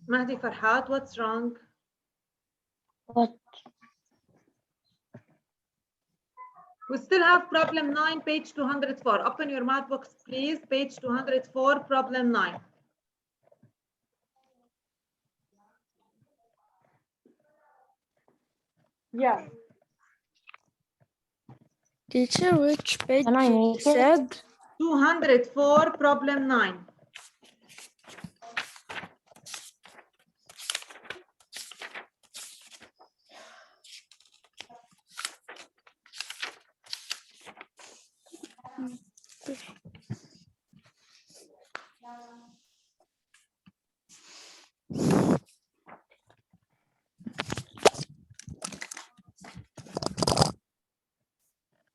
Mahdi Farhat, what's wrong? What? We still have problem 9, page 204. Open your math box, please. Page 204, problem 9. Yeah. Teacher, which page Can I you make it? said? 204, problem 9.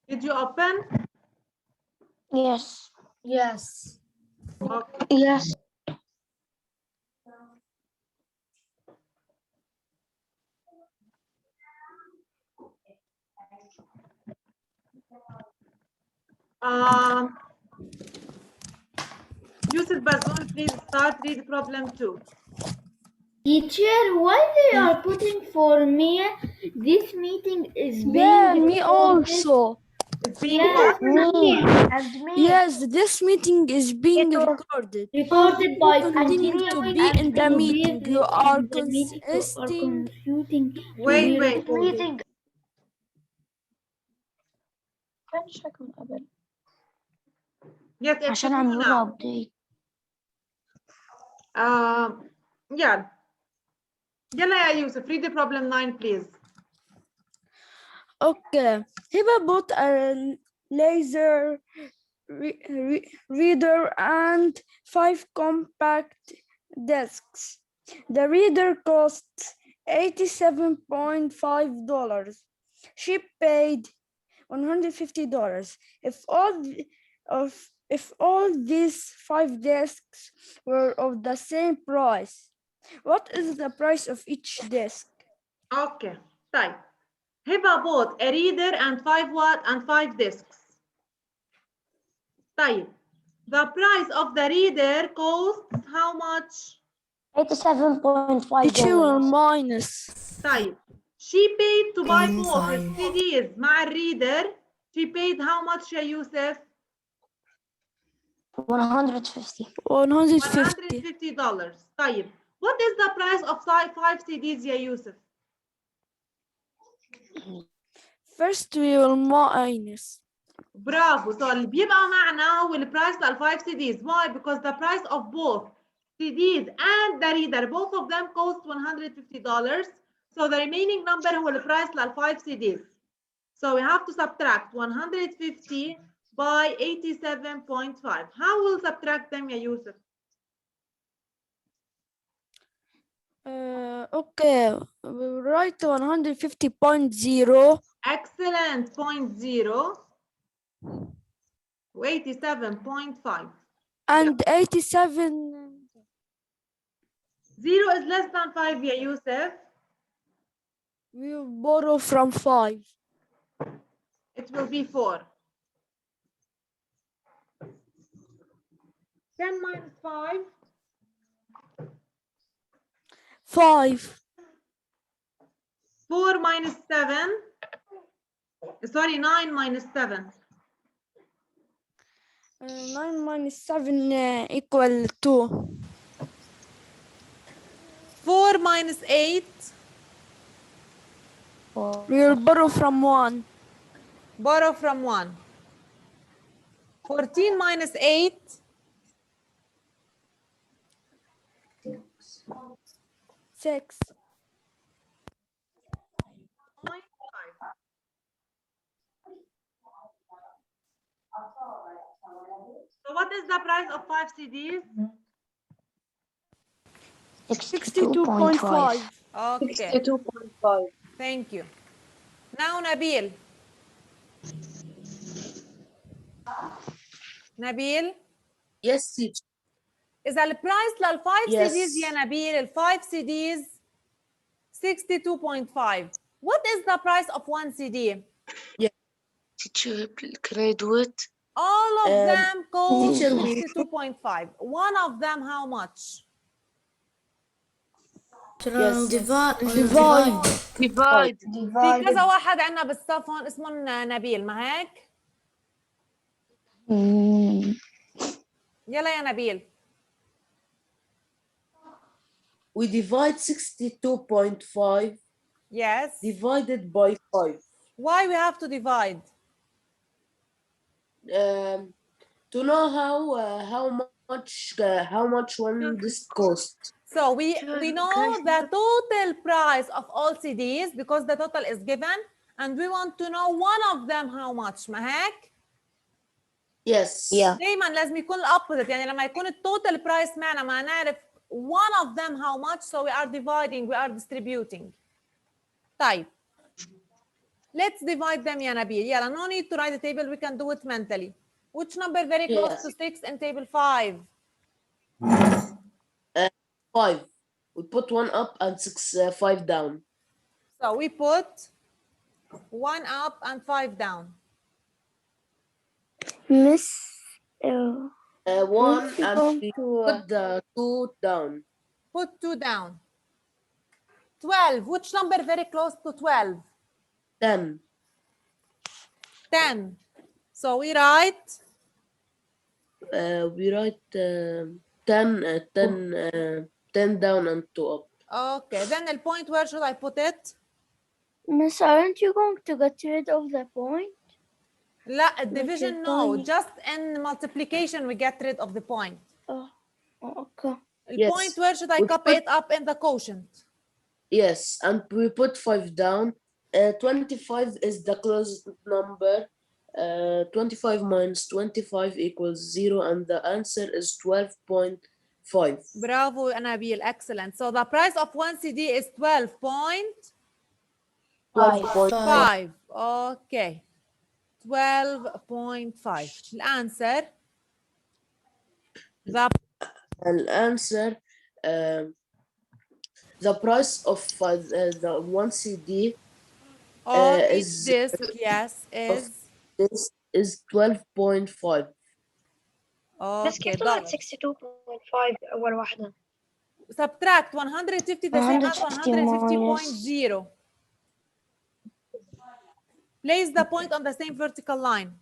Did you open? Yes. Yes. Okay. Yes. Yusuf Bazoon, please start, read problem 2. Teacher, why they are putting for me? This meeting is being Yeah, me recorded. also. It's being Yes, what? me and me. Yes, this meeting is being recorded. Recorded by Continue to be in the meeting. You are consisting. consulting. Wait, wait. meeting. كان شك من قبل Yes, it's عشان true عملوا له now. update. Yeah. يلا يا يوسف, read the problem 9, please. Okay. Hiba bought a laser reader and 5 compact discs. The reader costs $87.5. She paid $150. If all these 5 discs were of the same price, what is the price of each disc? Okay. طيب. Hiba bought a reader and 5 discs. طيب. The price of the reader costs how much? $87.5. Teacher will minus. طيب. She paid to buy both CDs مع الريدر. She paid how much يا يوسف? $150. $150. طيب. What is the price of 5 CDs يا يوسف? First we will minus. برافو. So اللي بيبقى معنا هو البرايس لل5 CDs. Why? Because the price of both CDs and the reader, both of them cost $150. So the remaining number هو البرايس لل5 CDs. So we have to subtract 150 by 87.5. How will subtract them يا يوسف? Okay, we will write 150.0. Excellent. 0.0. 87.5. And 87. 0 is less than 5 يا يوسف. We will borrow from 5. It will be 4. 10 minus 5. 5. 4 minus 7. Sorry, 9 minus 7. 9 minus 7 equal 2. 4 minus 8. We will borrow from 1. Borrow from 1. 14 minus 8. 6. 0.5. So what is the price of 5 CDs? 62.5. Okay. 62.5. Thank you. Now Nabil. Nabil. Yes, teacher. إذا البرايس لل5 Yes. CDs يا نبيل, ال5 CDs 62.5. What is the price of 1 CD? Teacher, can I do it? All of them cost teacher, 62.5. One of them how much? divide. في كذا واحد عندنا بالصف هون اسمهم نبيل، ما هيك؟ يلا يا نبيل. We divide 62.5 Yes. divided by 5. Why we have to divide? To know how much one this cost. So we know the total price of all CDs because the total is given and we want to know one of them how much. ما هيك؟ Yes. دايما لازم يكون الأوبوزيت، يعني لما يكون التوتال برايس معنا ما نعرف one of them how much, so we are dividing, we are distributing. طيب. Let's divide them يا نبيل. يلا, no need to write the table, we can do it mentally. Which number very close to 6 in table 5? 5. We put 1 up and 5 down. So we put 1 up and 5 down. Miss, 1 and we put the 2 down. Put 2 down. 12. Which number very close to 12? 10. 10. So we write? We write 10 down and 2 up. Okay. Then the point, where should I put it? Miss, aren't you going to get rid of the point? لا, division no. point. Just in multiplication we get rid of the point. Oh, okay. Yes. Point, where should I We copy it up in the quotient? Yes, and we put 5 down. 25 is the closest number. 25 minus 25 equals 0, and the answer is 12.5. Bravo, Nabil. Excellent. So the price of one CD is 12.5. Okay. 12.5. The answer. The price of the one CD is this? Yes, is 12.5. Okay. كيف طلعت 62.5 أول واحدة؟ Subtract 150 the same as 150.0. Place the point on the same vertical line.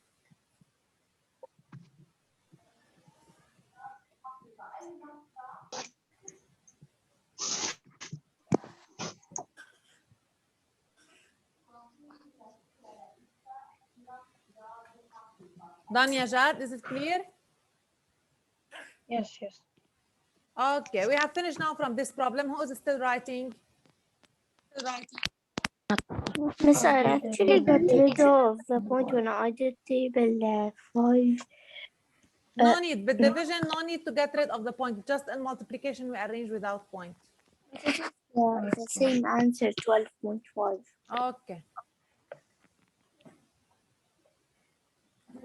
Done, Yajad? Is it clear? Yes, yes. Okay, we have finished now from this problem. Who is still writing? Miss, I actually got rid of the point when I did table 5. No need. With division, no need to get rid of the point. Just in multiplication, we arrange without point. The same answer, 12.5. Okay.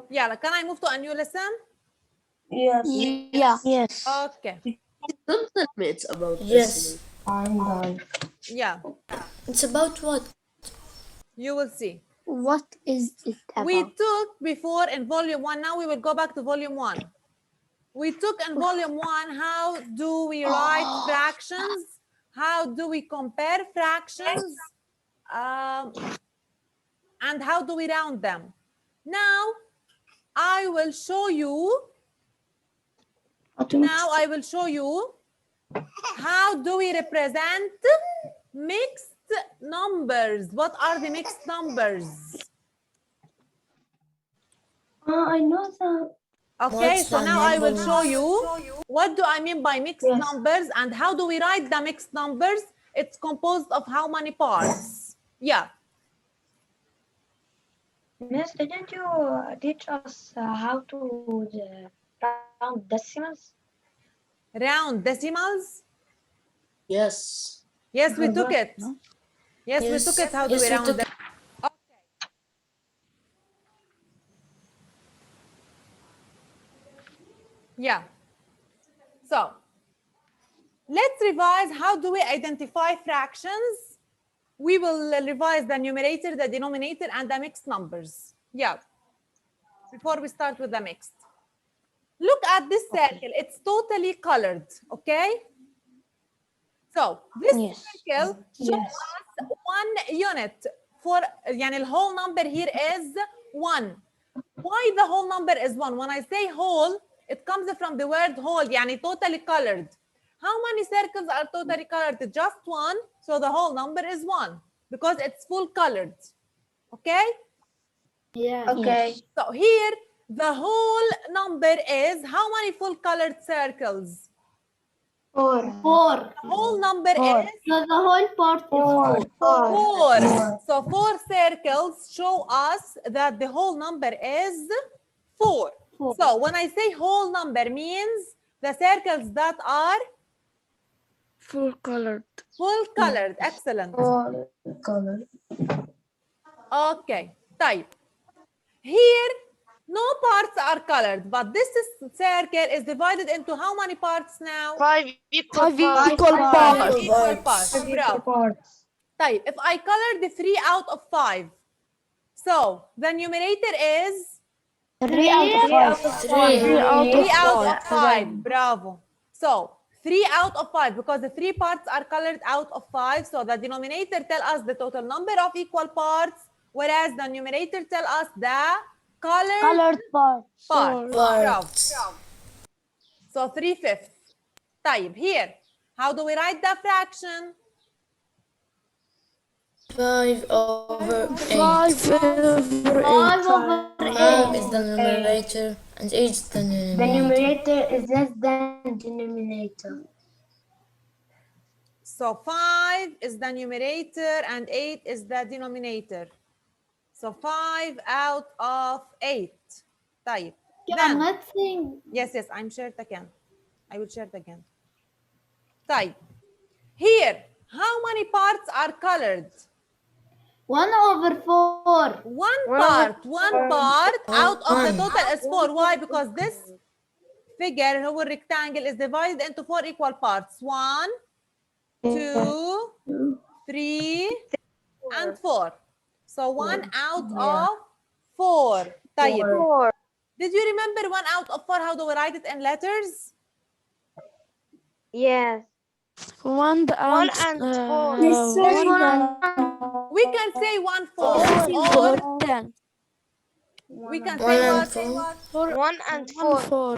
Yeah, can I move to a new lesson? Yes. Yeah. Yes. Okay. Don't tell me it's about Yes. I'm done. Yeah, It's about what? you will see. What is it about? We took before in volume 1, now we will go back to volume 1. We took in volume 1, how do we write fractions? How do we compare fractions? And how do we round them? Now, I will show you how do we represent mixed numbers. What are the mixed numbers? I know that. Okay, What's so the now I will numbers? show you what do I mean by mixed numbers and how do we write the mixed numbers. It's composed of how many parts? Yeah. Miss, didn't you teach us how to round decimals? Round decimals? Yes. Yes, we took it. Yes, we took it. How do we round them? Okay. Yeah. So, let's revise how do we identify fractions. We will revise the numerator, the denominator, and the mixed numbers. Yeah. Before we start with the mixed. Look at this circle. It's totally colored, okay? So this Yes. circle shows us 1 unit for يعني the whole number here is 1. Why the whole number is 1? When I say whole, it comes from the word whole, يعني totally colored. How many circles are totally colored? Just 1, so the whole number is 1 because it's full colored. Okay? Yeah. Okay. So here, the whole number is how many full colored circles? 4. 4. The whole number Four. is So the whole part is 4. 4. So 4 circles show us that the whole number is 4. 4. So when I say whole number means the circles that are Full colored. full colored. Excellent. Full color. Okay. Type. Here, no parts are colored, but this circle is divided into how many parts now? 5 equal Five parts. equal parts. Bravo. طيب, if I color the 3 out of 5, so the numerator is 3 out of 5. 3 out 3 of out of 5. 5. Bravo. So 3 out of 5 because the 3 parts are colored out of 5. So the denominator tell us the total number of equal parts, whereas the numerator tell us the colored parts. parts. Bravo. So 3/5. طيب, here, how do we write the fraction? 5 over 8. 5 over 8. 5 over 5 8. is the numerator and 8 is the The denominator. numerator is less than denominator. So 5 is the numerator and 8 is the denominator. So 5 out of 8. طيب. I'm Then, not saying yes, I'm shared again. I will share it again. طيب. Here, how many parts are colored? 1 over 4. One part out of the total is 4. Why? Because this figure, هو rectangle, is divided into 4 equal parts. 1, 2, 3, and 4. So 1 out of 4. طيب. Did you remember 1 out of 4? How do we write it in letters? Yes. 1 and 4. We can say 1/4 or 10. we can 1 say and what? 4. 1 and 4.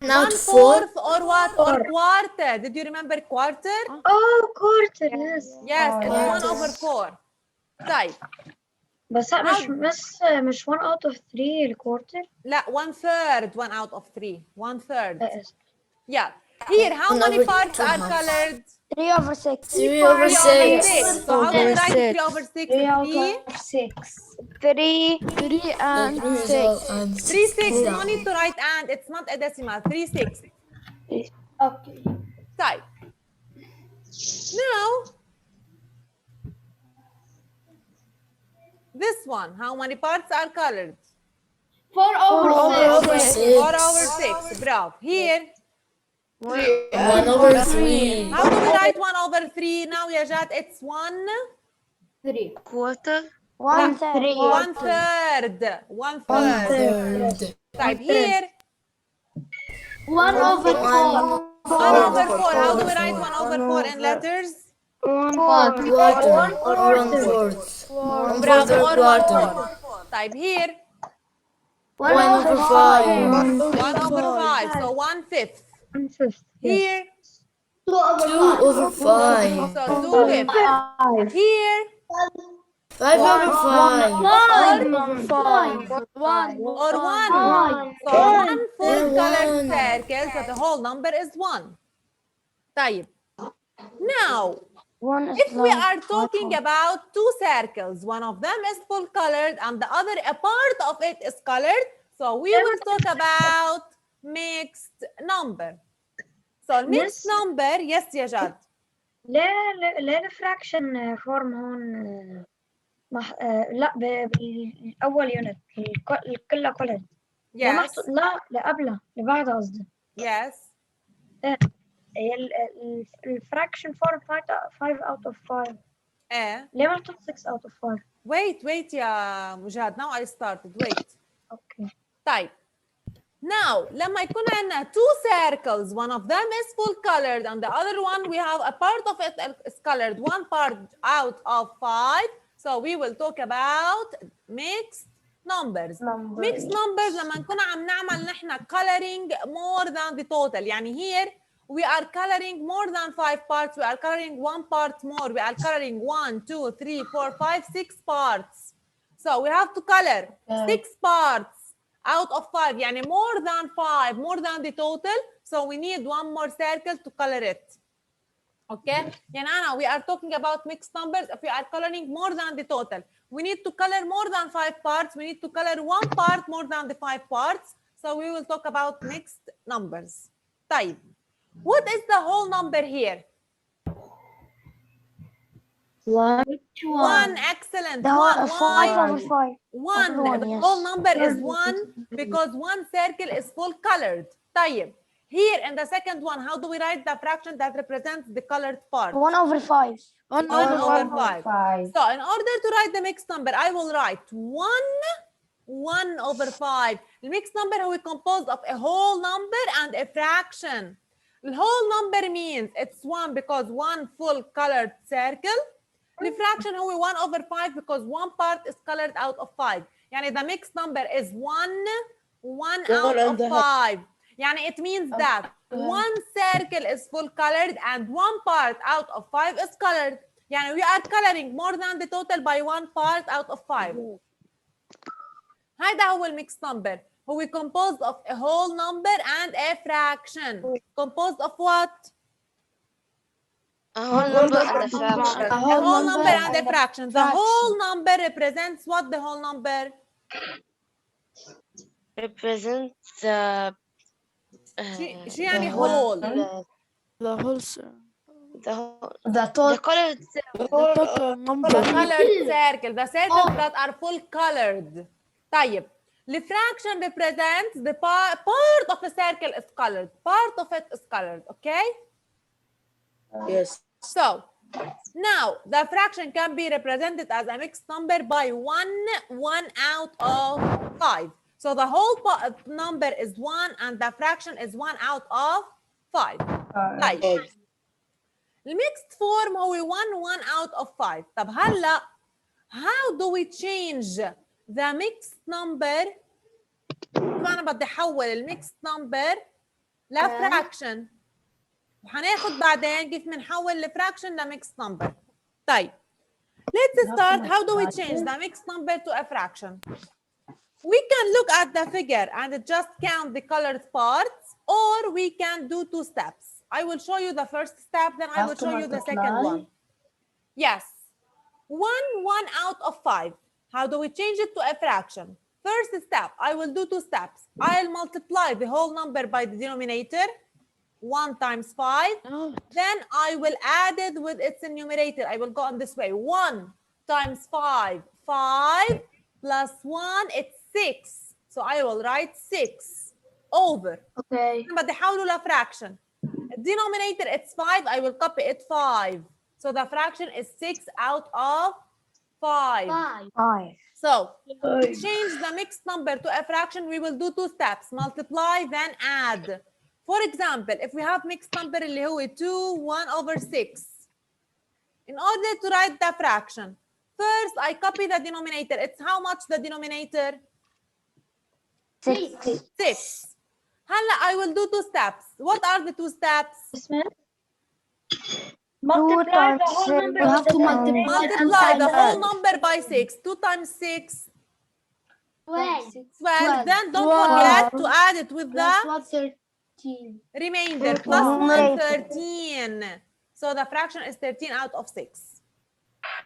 Now 1/4 4. or what? Or quarter. Did you remember quarter? Oh, quarter, yes. Yes, it's 1 over 4. طيب. بس مش 1 out of 3 الكوارتر. لا, 1/3. 1 out of 3. 1/3. Yeah. Here, how 1 many over parts 2 are half. colored? 3 over 6. 3 over 3 over 6. 6. So how do we write 3 over 6? 3 out of 6. 3. 3 and The 6. result and 3 6. No down. need to write and. It's not a decimal. 3 6. Okay. Type. Now, this one. How many parts are colored? 4 over 6. 4 over 6. Bravo. Here, 1 over 3. how do we write 1 over 3? Now, Yajat, it's 1. 3. Quarter. 1/3. 1/3. 1/3. Third. Type here. 1 over 4. 1 over 4. How do we write 1 over 4 in letters? Quarter or 1/4. 1/4 Bravo. or Or quarter. 1/4. Type here. 1 over 5. 1 over 5. So 1/5. 1/5. Here. 2 over 5. So 2/5. Here. 5 over 5. 1. Or 1. So 1 full colored circle. So the whole number is 1. طيب. Now, if we are talking about 2 circles, one of them is full colored and the other, a part of it is colored. So we will talk about mixed number. So mixed number, yes, Yajad. ليه الفراكشن فورم هون لا بالأول يونت كلها كولد. Yes. لا لقبلها اللي بعدها قصدي. Yes. الفراكشن فورم 5 out of 5. ليه ما محطوط 6 out of 5؟ Wait يا مجاد. Now I started. Wait. Okay. طيب. Now لما يكون عندنا two circles, one of them is full colored and the other one we have a part of it is colored, one part out of 5. So we will talk about mixed numbers. Mixed numbers لما نكون عم نعمل نحن coloring more than the total. يعني here we are coloring more than 5 parts, we are coloring 1 part more, we are coloring 1, 2, 3, 4, 5, 6 parts. So we have to color 6 parts out of 5, يعني more than 5, more than the total. So we need one more circle to color it. Okay? يعني أنا we are talking about mixed numbers. If we are coloring more than the total, we need to color more than 5 parts. We need to color 1 part more than the 5 parts. So we will talk about mixed numbers. طيب. What is the whole number here? 1. 1. Excellent. The One. whole 5 over 5. 1. One, The yes. whole number is 1 because one circle is full colored. طيب. Here in the second one, how do we write the fraction that represents the colored part? 1 over 5. 1 1 over over 5. So in order to write the mixed number, I will write 1 over 5. The mixed number هو composed of a whole number and a fraction. The whole number means it's 1 because one full colored circle. The fraction هو 1 over 5 because one part is colored out of 5. يعني the mixed number is 1 out of 5. يعني it means that one circle is full colored and one part out of 5 is colored. يعني we are coloring more than the total by one part out of 5. هذا هو الميكس نمبر. هو composed of a whole number and a fraction. Composed of what? A whole number and a fraction. A whole number and a fraction. The whole number represents what? The whole number Represents the شو يعني whole? the whole the colored total number. The colored circle. The circles that are full colored. طيب. The fraction represents the part of a circle is colored. Part of it is colored. Okay? Yes. So, now the fraction can be represented as a mixed number by 1 out of 5. So the whole number is 1 and the fraction is 1 out of 5. طيب. الميكست form هو 1 out of 5. طب هلا how do we change the mixed number؟ أنا بدي أحول الميكست number لفراكشن. وحناخد بعدين كيف بنحول الفراكشن لميكست نمبر. طيب let's start. How do we change the mixed number to a fraction? We can look at the figure and just count the colored parts, or we can do 2 steps. I will show you the first step, then I will show you the second one. Yes. 1 out of 5. How do we change it to a fraction? First step, I will do 2 steps. I'll multiply the whole number by the denominator. 1 times 5. Then I will add it with its numerator. I will go on this way. 1 times 5. 5 plus 1, it's 6. So I will write 6 over. Okay. بدي أحوله لفراكشن. Denominator, it's 5. I will copy it 5. So the fraction is 6 out of 5. 5. So to change the mixed number to a fraction, we will do 2 steps. Multiply, then add. For example, if we have mixed number اللي هو 2, 1 over 6. In order to write the fraction, first I copy the denominator. It's how much the denominator? 6. هلا I will do 2 steps. What are the 2 steps? Multiply the whole number. You have to Multiply the whole number by 6. 2 times 6. 12. Then don't forget to add it with the remainder. Plus 1, 13. So the fraction is 13 out of 6.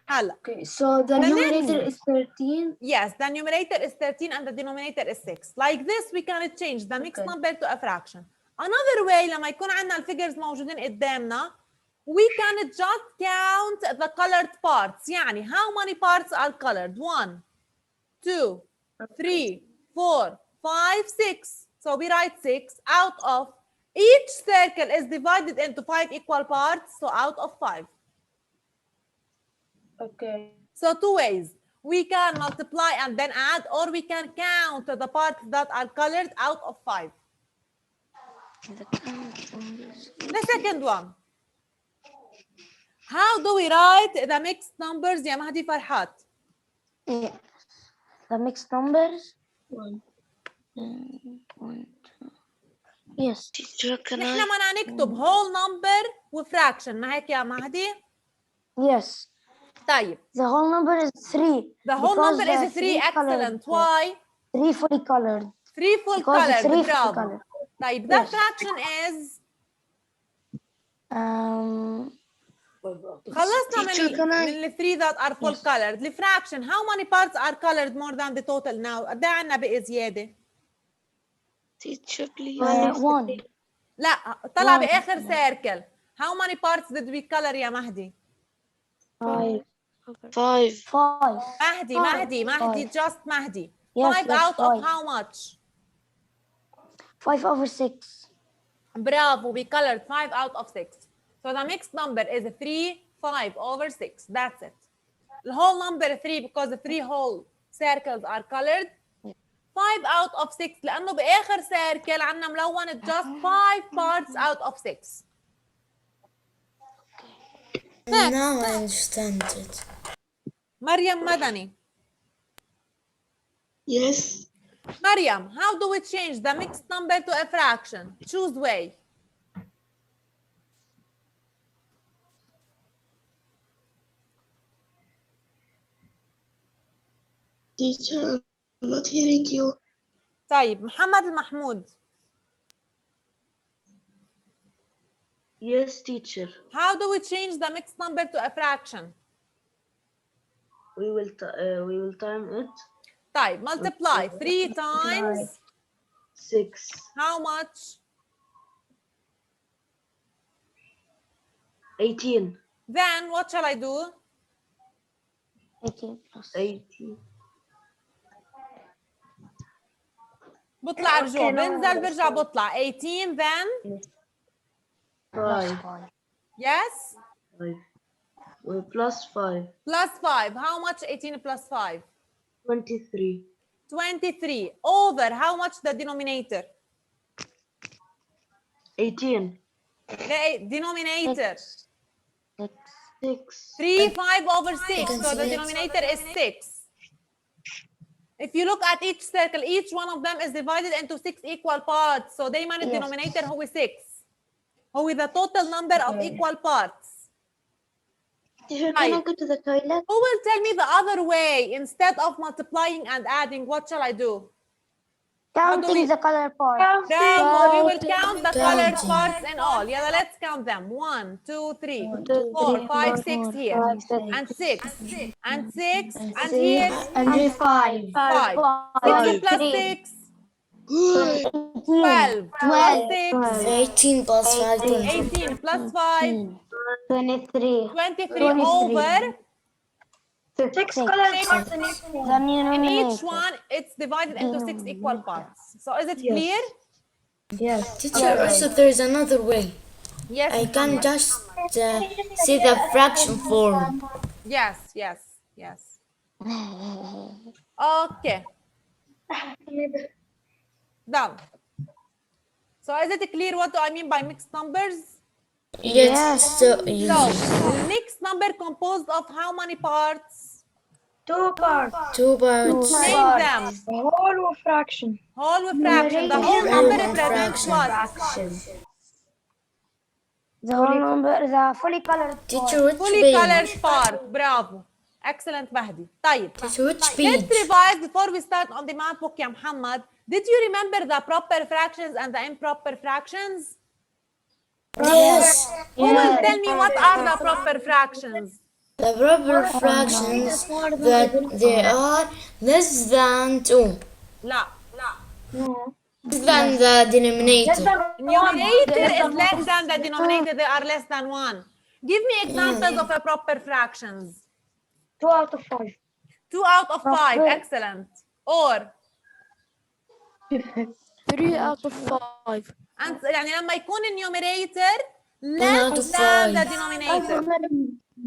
هلا. Okay, so the numerator is 13. Yes, the numerator is 13 and the denominator is 6. Like this, we can change the mixed number to a fraction. Another way, لما يكون عندنا الفيجرز موجودين قدامنا, we can just count the colored parts. يعني how many parts are colored? 1, 2, 3, 4, 5, 6. So we write 6 out of each circle is divided into 5 equal parts. So out of 5. Okay. So 2 ways. we can multiply and then add, or we can count the parts that are colored out of 5. The second one. How do we write the mixed numbers يا مهدي فرحات؟ The mixed numbers. Yes. Teacher, can نحن I? بدنا نكتب whole number وفراكشن، ما هيك يا مهدي؟ Yes. طيب. The whole number is 3. The whole because number is 3. Excellent. Why? 3 fully colored. 3 full Because colored. 3 fully برافو. colored. طيب that Yes. fraction is خلصنا Teacher, can I? من ال 3 that are full Yes. colored. The fraction, how many parts are colored more than the total now? قد ايه عندنا بقي زيادة؟ Teacher, please. 1. لا طلع One. بآخر circle. How many parts did we color يا مهدي؟ 5. 5. 5. مهدي just مهدي. Yes, 5 yes, out of 5. how much? 5/6. Bravo, we colored 5 out of 6. So the mixed number is 3, 5/6. That's it. The whole number 3 because the 3 whole circles are colored. 5 out of 6 لأنه بآخر circle عنا ملون just 5 parts out of 6. Now I understand it. مريم مدني. Yes. Mariam, how do we change the mixed number to a fraction? Choose way. Teacher, I'm not hearing you. طيب محمد المحمود. Yes, teacher. How do we change the mixed number to a fraction? We will time it. طيب multiply 3 times 6. how much? 18. Then what shall I do? 18 plus. 18. بطلع رجوع بنزل برجع بطلع 18 then 5. yes 5. Plus 5. plus 5. How much 18 plus 5? 23. 23 over how much the denominator? 18. The denominator 6. 3 5/6. So the denominator is 6. If you look at each circle, each one of them is divided into 6 equal parts. So دايما الدenominator هو 6. هو the total number of equal parts. Teacher, can I go to the toilet? Who will tell me the other way? Instead of multiplying and adding, what shall I do? Counting the color part. Bravo, we will count the colored parts and all. Yeah, let's count them. 1, 2, 3, 4, 5, 6 here. And 6. And 6. And here. And 5. 5. 6 plus 6. 12. 6. 18 plus 5. 18 plus 5. 23. 23 over. 6 color parts In each one, it's divided into 6 equal parts. So is it clear? Teacher, also there is another way. Yes. I can just see the fraction form. Yes, yes, yes. Okay. Done. So is it clear what do I mean by mixed numbers? Yes. So, So mixed number composed of how many parts? 2 parts. 2 parts. Name them. Whole with fraction. Whole with fraction. The whole number represents what? The whole number, the fully colored Teacher, which Fully page? colored part. Bravo. Excellent Mahdi. طيب. Teacher, which Let's page? revise before we start on the math book يا محمد. Did you remember the proper fractions and the improper fractions? Yes. Who will tell me what are the proper fractions? The proper fractions that they are less than 2. لا. Less than the denominator. Numerator is less than the denominator. They are less than 1. Give me examples of a proper fractions. 2 out of 5. 2 out of 5. Excellent. Or 3 out of 5. يعني لما يكون النيوميريتور less than the denominator.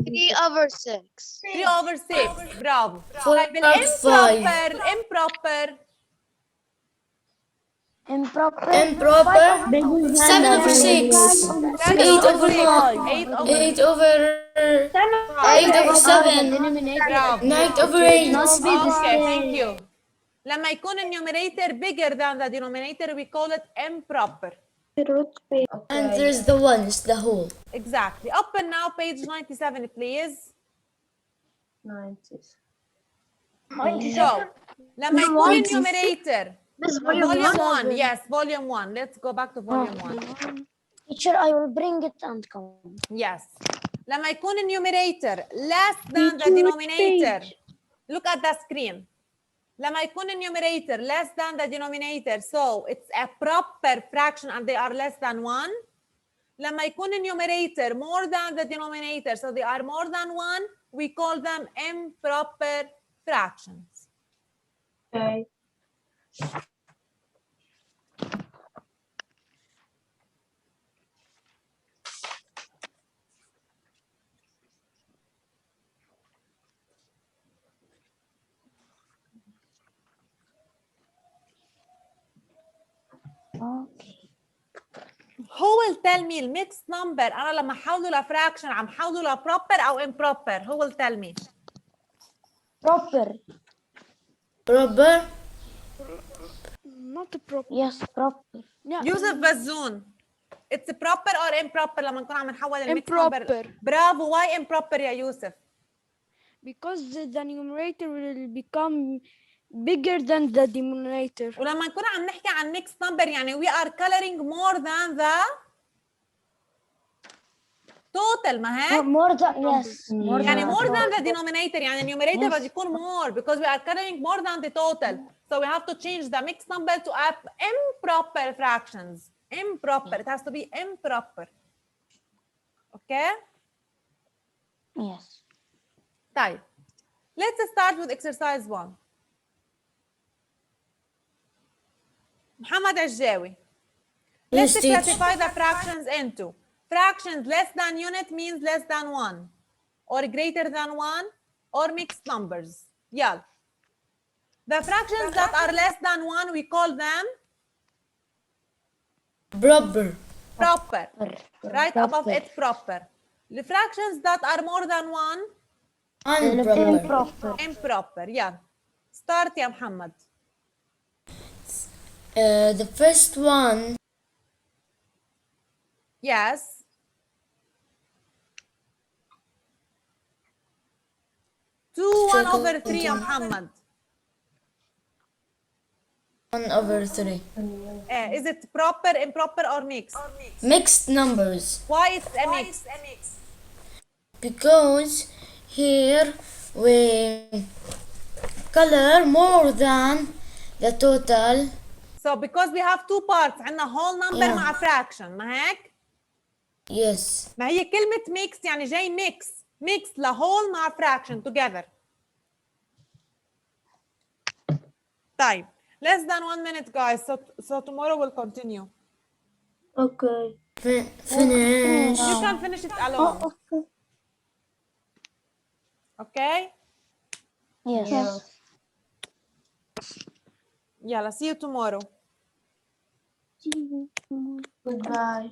3/6. 3/6. برافو. 4 طيب to 5. الامبروبر Improper. 7/6. 8/6. 8 over 7. برافو. 9/8. Okay, thank you. لما يكون النيوميريتور bigger than the denominator we call it improper. And there's the 1, it's the whole. Exactly. Open now page 97 please. 90. So لما يكون النيوميريتور volume 1, yes, volume 1. Let's go back to volume 1. Teacher, I will bring it and come. Yes. لما يكون النيوميريتور less than the denominator. Look at the screen. لما يكون النيوميريتور less than the denominator, so it's a proper fraction and they are less than 1. لما يكون النيوميريتور more than the denominator, so they are more than 1, we call them improper fractions. Okay. Who will tell me الميكس نمبر انا لما احوله لفراكشن عم حوله لبروبر او improper? Who will tell me? Proper. Proper. Not proper. Yes, proper. Yeah. يوسف بزون. It's proper or improper لما نكون عم نحول الميكس نمبر؟ Improper. برافو. Why improper يا يوسف؟ Because the numerator will become bigger than the denominator. ولما نكون عم نحكي عن ميكس نمبر يعني we are coloring more than the total ما هيك؟ More than, yes. يعني more than the denominator يعني النيوميريتور بده يكون more because we are coloring more than the total. So we have to change the mixed number to improper fractions. Improper. It has to be improper. Okay? Yes. طيب. Let's start with exercise 1. محمد عجاوي. Let's Yes, teacher. classify the fractions into fractions less than unit means less than 1 or greater than 1 or mixed numbers. يلا. The fractions that are less than 1 we call them Proper. proper. Right above Proper. it proper. The fractions that are more than 1 Improper. Improper. improper. يلا. Start يا محمد. The first one. Yes. Two 1/3 يا محمد. 1/3. Is it proper, improper or mixed? Mixed numbers. Why it's a mix? Because here we color more than the total. So because we have two parts عندنا whole number Yeah. مع fraction ما هيك؟ Yes. ما هي كلمة mix يعني جاي mix ل whole مع fraction together. طيب less than 1 minute guys so tomorrow we'll continue. Okay. Finish. You can finish it alone. Okay. Okay? Yes. يلا see you tomorrow. Goodbye.